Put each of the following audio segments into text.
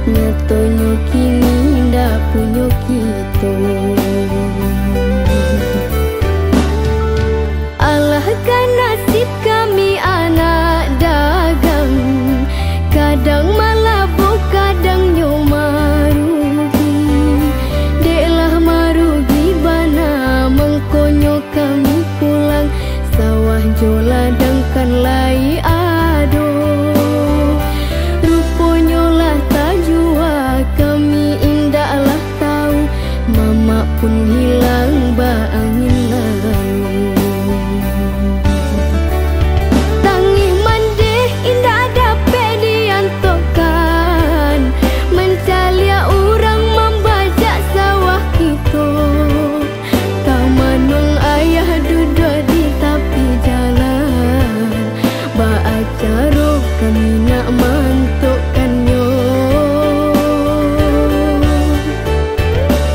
Nyatonyo kini ndak punyo gitu. Alah kan nasib kami anak dagang, kadang malabo kadang nyo marugi. Deklah marugi bana mengkonyo kami pulang, sawah jo ladang kan lai ado. Ruponyo lah tajua kami indaklah tahu, mama pun hilang ba angin lalu. Tangi mandeh indah dapat diantokan, mencalia orang membajak sawah kita. Tamanung ayah duduk di tepi jalan, ba acara kami nak mantukkannya.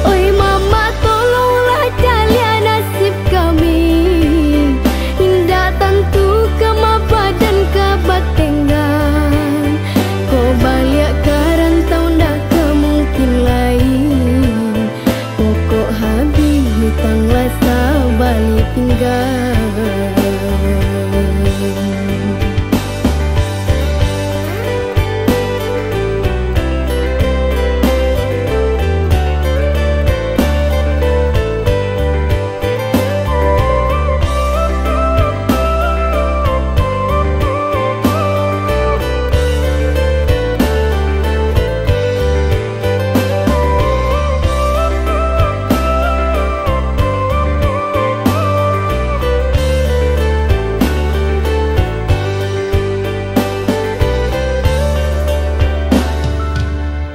Oi mama tolonglah calia nasib kami, indah tentu kema badan kebatengan. Kau balik karantau ndak kemungkin lain, pokok habis hutang rasa balik pinggan.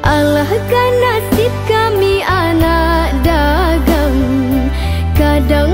Alah kan nasib kami anak dagang, kadang